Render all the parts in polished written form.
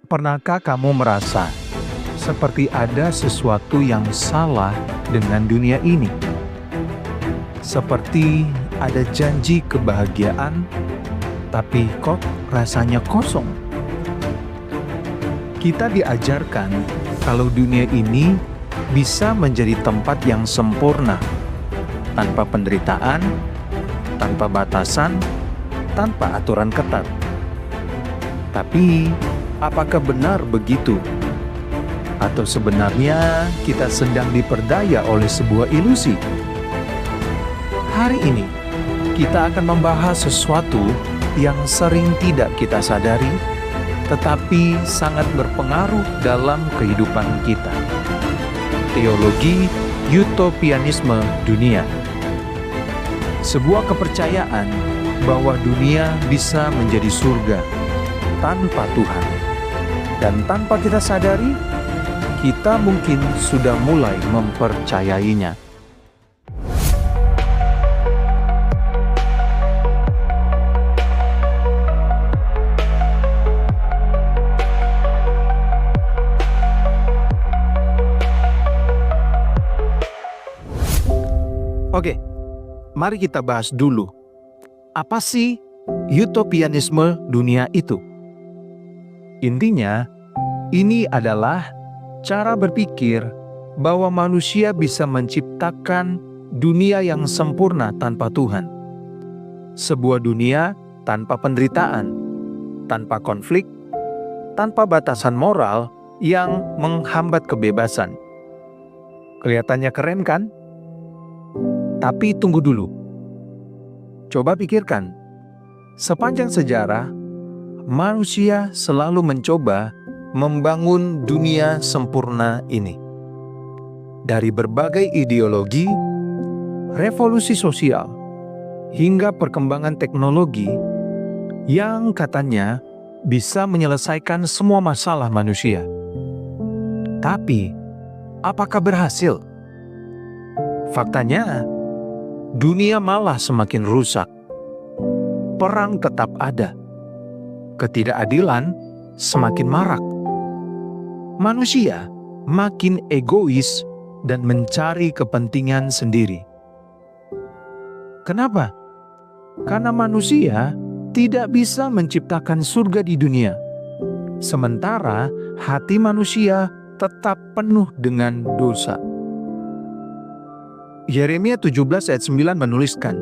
Pernahkah kamu merasa seperti ada sesuatu yang salah dengan dunia ini? Seperti ada janji kebahagiaan, tapi kok rasanya kosong? Kita diajarkan kalau dunia ini bisa menjadi tempat yang sempurna, tanpa penderitaan, tanpa batasan, tanpa aturan ketat. Tapi, apakah benar begitu? Atau sebenarnya kita sedang diperdaya oleh sebuah ilusi? Hari ini, kita akan membahas sesuatu yang sering tidak kita sadari, tetapi sangat berpengaruh dalam kehidupan kita. Teologi utopianisme dunia. Sebuah kepercayaan bahwa dunia bisa menjadi surga tanpa Tuhan. Dan tanpa kita sadari, kita mungkin sudah mulai mempercayainya. Oke, mari kita bahas dulu. Apa sih utopianisme dunia itu? Intinya, ini adalah cara berpikir bahwa manusia bisa menciptakan dunia yang sempurna tanpa Tuhan. Sebuah dunia tanpa penderitaan, tanpa konflik, tanpa batasan moral yang menghambat kebebasan. Kelihatannya keren kan? Tapi tunggu dulu. Coba pikirkan, sepanjang sejarah, manusia selalu mencoba membangun dunia sempurna ini. Dari berbagai ideologi, revolusi sosial, hingga perkembangan teknologi yang katanya bisa menyelesaikan semua masalah manusia. Tapi, apakah berhasil? Faktanya, dunia malah semakin rusak. Perang tetap ada. Ketidakadilan semakin marak. Manusia makin egois dan mencari kepentingan sendiri. Kenapa? Karena manusia tidak bisa menciptakan surga di dunia. Sementara hati manusia tetap penuh dengan dosa. Yeremia 17 ayat 9 menuliskan,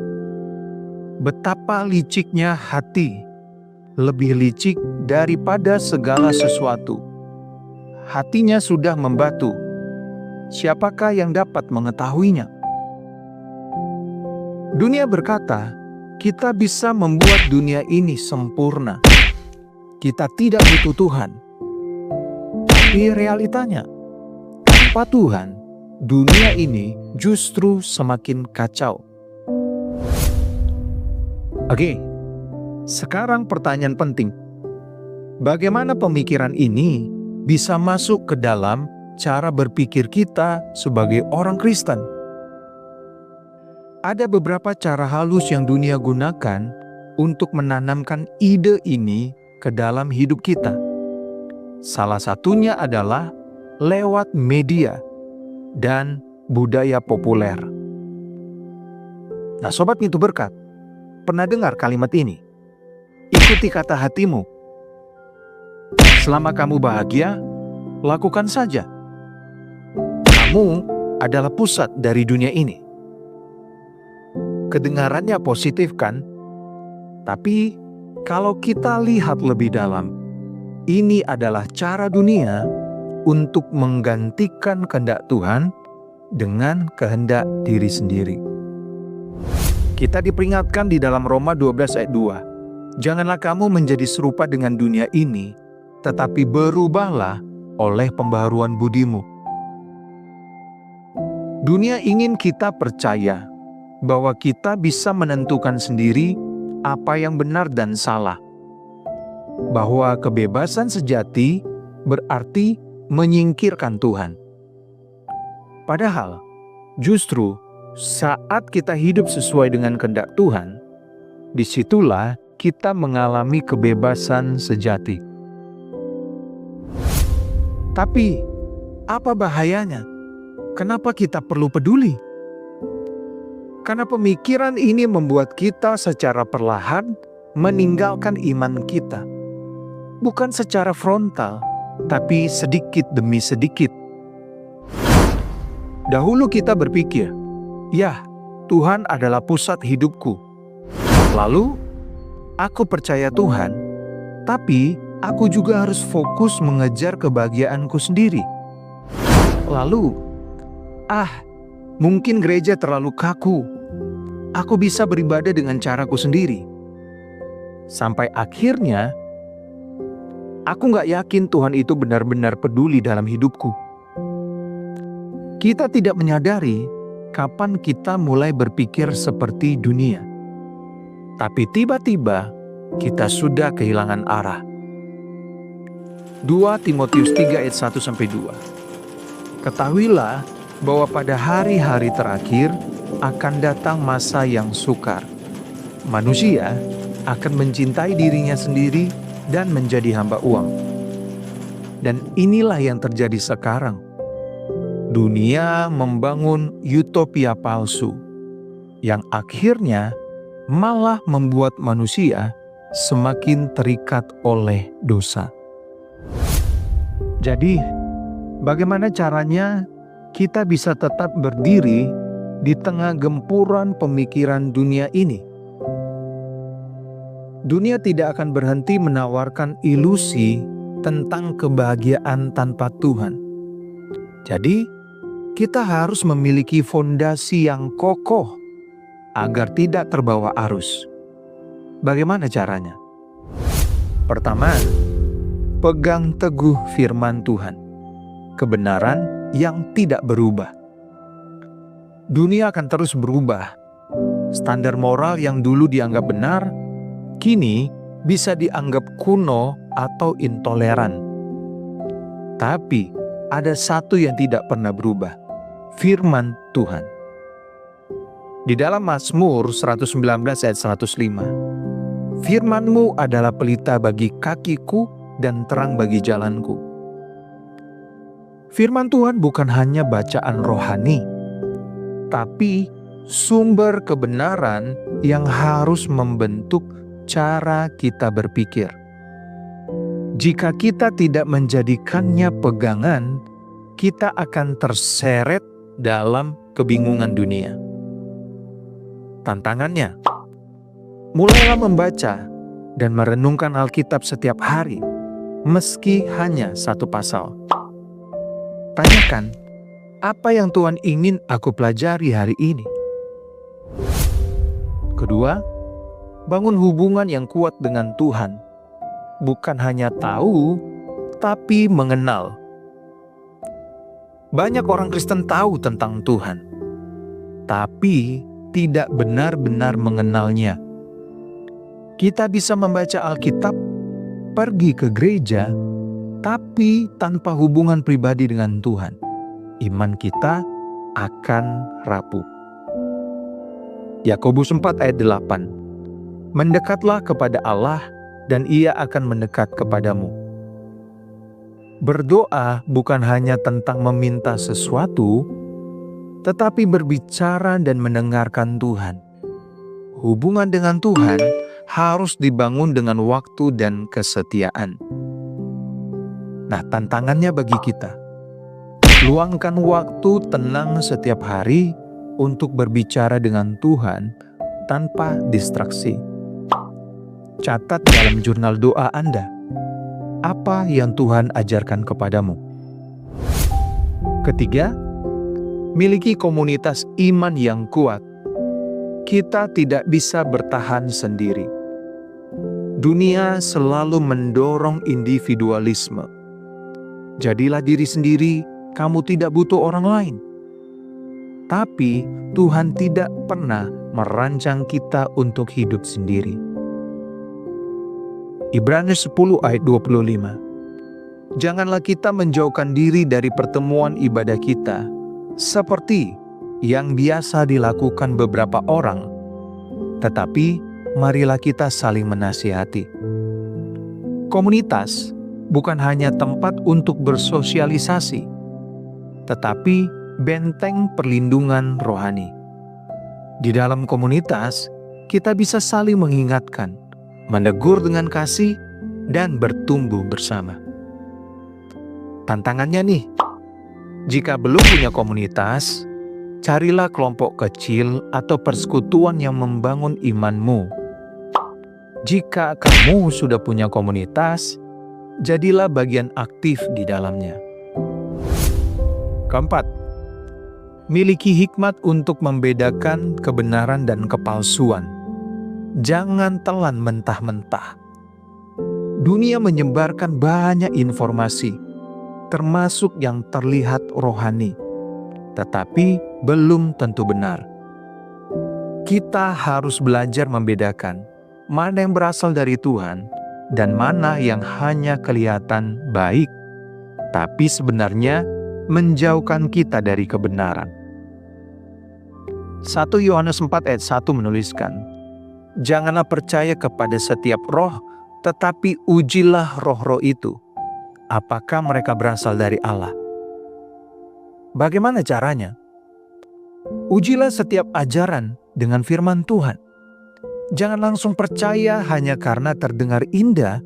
"Betapa liciknya hati, lebih licik daripada segala sesuatu. Hatinya sudah membatu. Siapakah yang dapat mengetahuinya?" Dunia berkata, kita bisa membuat dunia ini sempurna. Kita tidak butuh Tuhan. Tapi realitanya, tanpa Tuhan, dunia ini justru semakin kacau. Oke, sekarang pertanyaan penting. Bagaimana pemikiran ini bisa masuk ke dalam cara berpikir kita sebagai orang Kristen? Ada beberapa cara halus yang dunia gunakan untuk menanamkan ide ini ke dalam hidup kita. Salah satunya adalah lewat media dan budaya populer. Nah, Sobat Pintu Berkat, pernah dengar kalimat ini? Ikuti kata hatimu. Selama kamu bahagia, lakukan saja. Kamu adalah pusat dari dunia ini. Kedengarannya positif kan? Tapi kalau kita lihat lebih dalam, ini adalah cara dunia untuk menggantikan kehendak Tuhan dengan kehendak diri sendiri. Kita diperingatkan di dalam Roma 12 ayat 2. Janganlah kamu menjadi serupa dengan dunia ini, tetapi berubahlah oleh pembaharuan budimu. Dunia ingin kita percaya bahwa kita bisa menentukan sendiri apa yang benar dan salah. Bahwa kebebasan sejati berarti menyingkirkan Tuhan. Padahal, justru saat kita hidup sesuai dengan kehendak Tuhan, disitulah kita mengalami kebebasan sejati. Tapi, apa bahayanya? Kenapa kita perlu peduli? Karena pemikiran ini membuat kita secara perlahan meninggalkan iman kita. Bukan secara frontal, tapi sedikit demi sedikit. Dahulu kita berpikir, ya, Tuhan adalah pusat hidupku. Lalu, aku percaya Tuhan, tapi aku juga harus fokus mengejar kebahagiaanku sendiri. Lalu, mungkin gereja terlalu kaku. Aku bisa beribadah dengan caraku sendiri. Sampai akhirnya, aku gak yakin Tuhan itu benar-benar peduli dalam hidupku. Kita tidak menyadari kapan kita mulai berpikir seperti dunia. Tapi tiba-tiba kita sudah kehilangan arah. 2 Timotius 3 ayat 1-2. Ketahuilah bahwa pada hari-hari terakhir akan datang masa yang sukar. Manusia akan mencintai dirinya sendiri dan menjadi hamba uang. Dan inilah yang terjadi sekarang. Dunia membangun utopia palsu yang akhirnya malah membuat manusia semakin terikat oleh dosa. Jadi, bagaimana caranya kita bisa tetap berdiri di tengah gempuran pemikiran dunia ini? Dunia tidak akan berhenti menawarkan ilusi tentang kebahagiaan tanpa Tuhan. Jadi, kita harus memiliki fondasi yang kokoh agar tidak terbawa arus. Bagaimana caranya? Pertama, pegang teguh firman Tuhan, kebenaran yang tidak berubah. Dunia akan terus berubah. Standar moral yang dulu dianggap benar, kini bisa dianggap kuno atau intoleran. Tapi, ada satu yang tidak pernah berubah, firman Tuhan. Di dalam Mazmur 119 ayat 105, firman-Mu adalah pelita bagi kakiku dan terang bagi jalanku. Firman Tuhan bukan hanya bacaan rohani, tapi sumber kebenaran yang harus membentuk cara kita berpikir. Jika kita tidak menjadikannya pegangan, kita akan terseret dalam kebingungan dunia. Tantangannya, mulailah membaca dan merenungkan Alkitab setiap hari, meski hanya satu pasal. Tanyakan, apa yang Tuhan ingin aku pelajari hari ini? Kedua, bangun hubungan yang kuat dengan Tuhan. Bukan hanya tahu, tapi mengenal. Banyak orang Kristen tahu tentang Tuhan, tapi tidak benar-benar mengenalnya. Kita bisa membaca Alkitab, pergi ke gereja, tapi tanpa hubungan pribadi dengan Tuhan, iman kita akan rapuh. Yakobus 4 ayat 8. Mendekatlah kepada Allah dan Ia akan mendekat kepadamu. Berdoa bukan hanya tentang meminta sesuatu, tetapi berbicara dan mendengarkan Tuhan. Hubungan dengan Tuhan harus dibangun dengan waktu dan kesetiaan. Nah, tantangannya bagi kita, luangkan waktu tenang setiap hari untuk berbicara dengan Tuhan tanpa distraksi. Catat dalam jurnal doa Anda, apa yang Tuhan ajarkan kepadamu. Ketiga, miliki komunitas iman yang kuat. Kita tidak bisa bertahan sendiri. Dunia selalu mendorong individualisme. Jadilah diri sendiri, kamu tidak butuh orang lain. Tapi Tuhan tidak pernah merancang kita untuk hidup sendiri. Ibrani 10 ayat 25. Janganlah kita menjauhkan diri dari pertemuan ibadah kita, seperti yang biasa dilakukan beberapa orang, tetapi marilah kita saling menasihati. Komunitas bukan hanya tempat untuk bersosialisasi, tetapi benteng perlindungan rohani. Di dalam komunitas, kita bisa saling mengingatkan, menegur dengan kasih, dan bertumbuh bersama. Tantangannya nih, jika belum punya komunitas, carilah kelompok kecil atau persekutuan yang membangun imanmu. Jika kamu sudah punya komunitas, jadilah bagian aktif di dalamnya. Keempat, miliki hikmat untuk membedakan kebenaran dan kepalsuan. Jangan telan mentah-mentah. Dunia menyebarkan banyak informasi, termasuk yang terlihat rohani, tetapi belum tentu benar. Kita harus belajar membedakan mana yang berasal dari Tuhan dan mana yang hanya kelihatan baik, tapi sebenarnya menjauhkan kita dari kebenaran. 1 Yohanes 4 ayat 1 menuliskan, "Janganlah percaya kepada setiap roh, tetapi ujilah roh-roh itu, apakah mereka berasal dari Allah." Bagaimana caranya? Ujilah setiap ajaran dengan firman Tuhan. Jangan langsung percaya hanya karena terdengar indah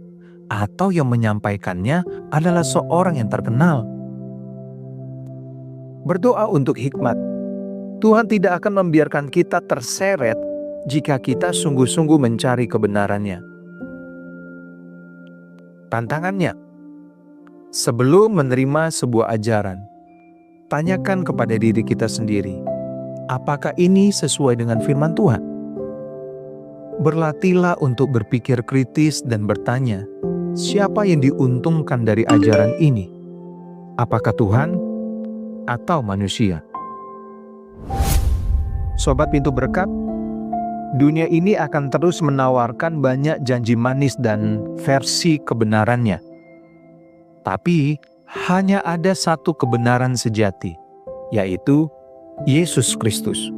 atau yang menyampaikannya adalah seorang yang terkenal. Berdoa untuk hikmat. Tuhan tidak akan membiarkan kita terseret jika kita sungguh-sungguh mencari kebenarannya. Tantangannya, sebelum menerima sebuah ajaran, tanyakan kepada diri kita sendiri, apakah ini sesuai dengan firman Tuhan? Berlatihlah untuk berpikir kritis dan bertanya, siapa yang diuntungkan dari ajaran ini? Apakah Tuhan atau manusia? Sobat Pintu Berkat, dunia ini akan terus menawarkan banyak janji manis dan versi kebenarannya. Tapi hanya ada satu kebenaran sejati, yaitu Yesus Kristus.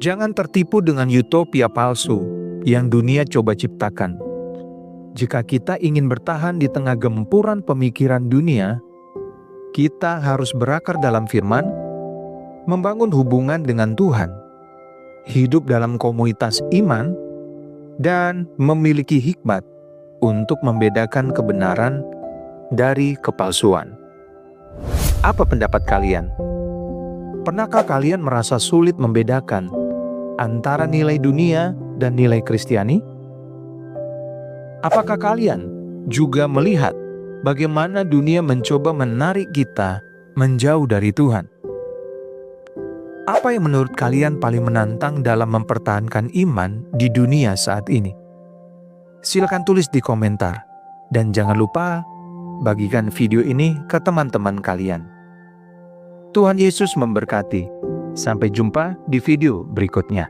Jangan tertipu dengan utopia palsu yang dunia coba ciptakan. Jika kita ingin bertahan di tengah gempuran pemikiran dunia, kita harus berakar dalam firman, membangun hubungan dengan Tuhan, hidup dalam komunitas iman, dan memiliki hikmat untuk membedakan kebenaran dari kepalsuan. Apa pendapat kalian? Pernahkah kalian merasa sulit membedakan antara nilai dunia dan nilai Kristiani? Apakah kalian juga melihat bagaimana dunia mencoba menarik kita menjauh dari Tuhan? Apa yang menurut kalian paling menantang dalam mempertahankan iman di dunia saat ini? Silakan tulis di komentar. Dan jangan lupa bagikan video ini ke teman-teman kalian. Tuhan Yesus memberkati. Sampai jumpa di video berikutnya.